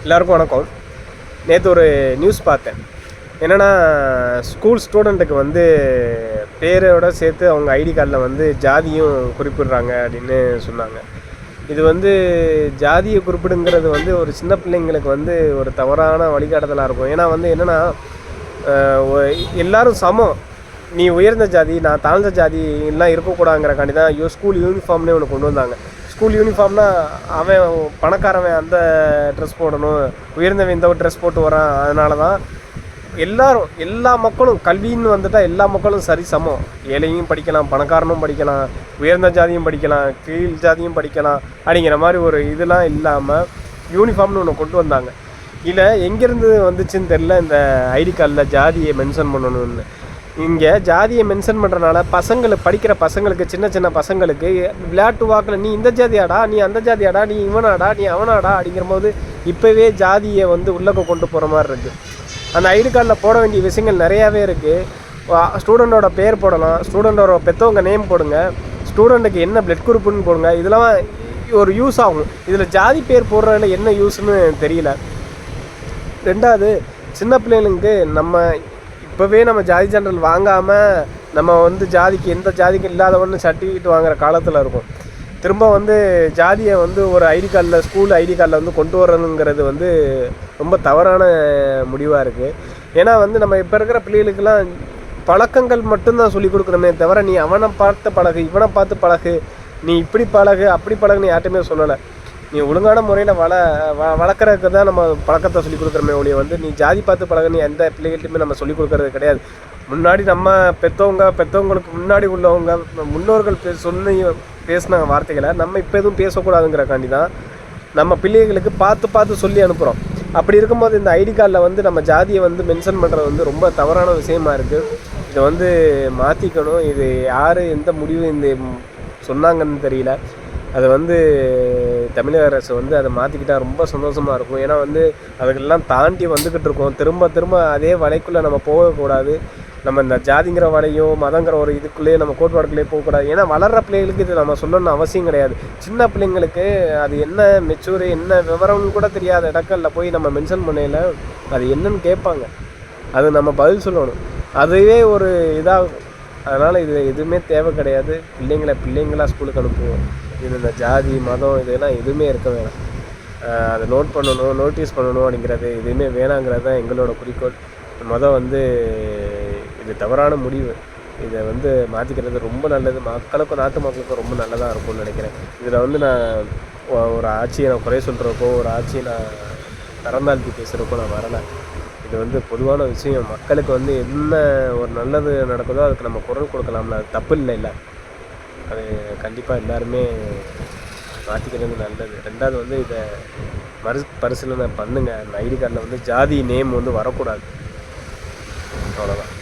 எல்லாருக்கும் வணக்கம். நேற்று ஒரு நியூஸ் பார்த்தேன். என்னென்னா, ஸ்கூல் ஸ்டூடெண்ட்டுக்கு வந்து பேரோட சேர்த்து அவங்க ஐடி கார்டில் வந்து ஜாதியும் குறிப்பிடுறாங்க அப்படின்னு சொன்னாங்க. இது வந்து ஜாதியை குறிப்பிடுங்கிறது வந்து ஒரு சின்ன பிள்ளைங்களுக்கு வந்து ஒரு தவறான வழிகாட்டுதலாக இருக்கும். ஏன்னா வந்து என்னென்னா, எல்லோரும் சமம், நீ உயர்ந்த ஜாதி நான் தாழ்ந்த ஜாதி எல்லாம் இருக்கக்கூடாதுங்கிறக்காண்டி தான் ஸ்கூல் யூனிஃபார்ம்னே ஒன்று கொண்டு வந்தாங்க. ஸ்கூல் யூனிஃபார்ம்னா அவன் பணக்காரவன் அந்த ட்ரெஸ் போடணும், உயர்ந்தவன் இந்த ஒரு ட்ரெஸ் போட்டு வரான். அதனால தான் எல்லோரும் எல்லா மக்களும் கல்வின்னு வந்துட்டால் எல்லா மக்களும் சரி சமம். ஏழையும் படிக்கலாம், பணக்காரனும் படிக்கலாம், உயர்ந்த ஜாதியும் படிக்கலாம், கீழ் ஜாதியும் படிக்கலாம் அப்படிங்கிற மாதிரி ஒரு இதெல்லாம் இல்லாமல் யூனிஃபார்ம்னு ஒன்று கொண்டு வந்தாங்க. இல்லை எங்கேருந்து வந்துச்சுன்னு தெரில, இந்த ஐடி கார்டில் ஜாதியை மென்ஷன் பண்ணணும்னு. இங்கே ஜாதியை மென்ஷன் பண்ணுறனால பசங்களுக்கு, படிக்கிற பசங்களுக்கு, சின்ன சின்ன பசங்களுக்கு விளையாட்டு வாக்கில் நீ இந்த ஜாதியாடா, நீ அந்த ஜாதியாடா, நீ இவனாடா, நீ அவனாடா அப்படிங்கிற போது இப்போவே ஜாதியை வந்து உள்ளக்க கொண்டு போகிற மாதிரி இருக்குது. அந்த ஐடி கார்டில் போட வேண்டிய விஷயங்கள் நிறையாவே இருக்குது. ஸ்டூடெண்ட்டோட பேர் போடலாம், ஸ்டூடெண்ட்டோட பெற்றவங்க நேம் போடுங்க, ஸ்டூடெண்ட்டுக்கு என்ன பிளட் குரூப்புன்னு போடுங்க. இதெல்லாம் ஒரு யூஸ் ஆகும். இதில் ஜாதி பேர் போடுறதுல என்ன யூஸ்ன்னு தெரியல. ரெண்டாவது, சின்ன பிள்ளைங்களுக்கு நம்ம இப்போவே நம்ம ஜாதி சான்றிதழ் வாங்காமல் நம்ம வந்து ஜாதிக்கு எந்த ஜாதிக்கு இல்லாதவன்னு சர்டிஃபிகேட் வாங்குகிற காலத்தில் இருக்கும். திரும்ப வந்து ஜாதியை வந்து ஒரு ஐடி கார்டில், ஸ்கூல் ஐடி கார்டில் வந்து கொண்டு வரணுங்கிறது வந்து ரொம்ப தவறான முடிவாக இருக்குது. ஏன்னா வந்து நம்ம இப்போ இருக்கிற பிள்ளைகளுக்கெல்லாம் பழக்கங்கள் மட்டும்தான் சொல்லிக் கொடுக்குறோமே தவிர, நீ அவனை பார்த்து பழகு, இவனை பார்த்து பழகு, நீ இப்படி பழகு அப்படி பழகுன்னு யார்ட்டுமே சொல்லலை. நீ ஒழுங்கான முறையில் வளர்க்குறதுக்கு தான் நம்ம பழக்கத்தை சொல்லிக் கொடுக்குறோமே ஒழிய வந்து நீ ஜாதி பார்த்து பழகுன்னு எந்த பிள்ளைகள்ட்டுமே நம்ம சொல்லிக் கொடுக்கறது கிடையாது. முன்னாடி நம்ம பெற்றவங்களுக்கு முன்னாடி உள்ளவங்க முன்னோர்கள் பேசின வார்த்தைகளை நம்ம இப்போ எதுவும் பேசக்கூடாதுங்கிறக்காண்டி தான் நம்ம பிள்ளைகளுக்கு பார்த்து சொல்லி அனுப்புகிறோம். அப்படி இருக்கும்போது இந்த ஐடி கார்டில் வந்து நம்ம ஜாதியை வந்து மென்ஷன் பண்ணுறது வந்து ரொம்ப தவறான விஷயமா இருக்குது. இதை வந்து மாற்றிக்கணும். இது யார் எந்த முடிவு இந்த சொன்னாங்கன்னு தெரியல. அது வந்து தமிழக அரசு வந்து அதை மாற்றிக்கிட்டால் ரொம்ப சந்தோஷமாக இருக்கும். ஏன்னா வந்து அதுக்கெல்லாம் தாண்டி வந்துக்கிட்டு இருக்கோம். திரும்ப அதே வலைக்குள்ளே நம்ம போகக்கூடாது. நம்ம இந்த ஜாதிங்கிற வலையோ மதங்கிற ஒரு இதுக்குள்ளேயே நம்ம கோட்பாடுக்குள்ளேயே போகக்கூடாது. ஏன்னா வளர்கிற பிள்ளைகளுக்கு இது நம்ம சொல்லணும்னு அவசியம் கிடையாது. சின்ன பிள்ளைங்களுக்கு அது என்ன மெச்சூர், என்ன விவரம்னு கூட தெரியாத இடங்களில் போய் நம்ம மென்ஷன் பண்ணையில் அது என்னன்னு கேட்பாங்க. அது நம்ம பதில் சொல்லணும். அதுவே ஒரு இதாகும். அதனால் இது எதுவுமே தேவை கிடையாது. பிள்ளைங்களாக ஸ்கூலுக்கு அனுப்புவோம். இது இந்த ஜாதி மதம் இதெல்லாம் எதுவுமே இருக்க வேணாம். அதை நோட்டீஸ் பண்ணணும் அப்படிங்கிறது எதுவுமே வேணாங்கிறது தான் எங்களோட குறிக்கோள். வந்து இது தவறான முடிவு. இதை வந்து மாற்றிக்கிறது ரொம்ப நல்லது. மக்களுக்கும் நாட்டு மக்களுக்கும் ரொம்ப நல்லதாக இருக்கும்னு நினைக்கிறேன். இதில் வந்து நான் ஒரு ஆட்சியை நான் குறை சொல்கிறப்போ, ஒரு ஆட்சியை நான் தரந்தாழ்த்தி பேசுகிறப்போ நான் வரலை. இது வந்து பொதுவான விஷயம். மக்களுக்கு வந்து என்ன ஒரு நல்லது நடக்குதோ அதுக்கு நம்ம குரல் கொடுக்கலாம்ல, அது தப்பு இல்லை. அது கண்டிப்பாக எல்லாருமே மாற்றிக்கிறது நல்லது. ரெண்டாவது வந்து இதை மறுபரிசீலனை பண்ணுங்கள். அந்த ஐடி கார்டில் வந்து ஜாதி நேம் வந்து வரக்கூடாது. அவ்வளோதான்.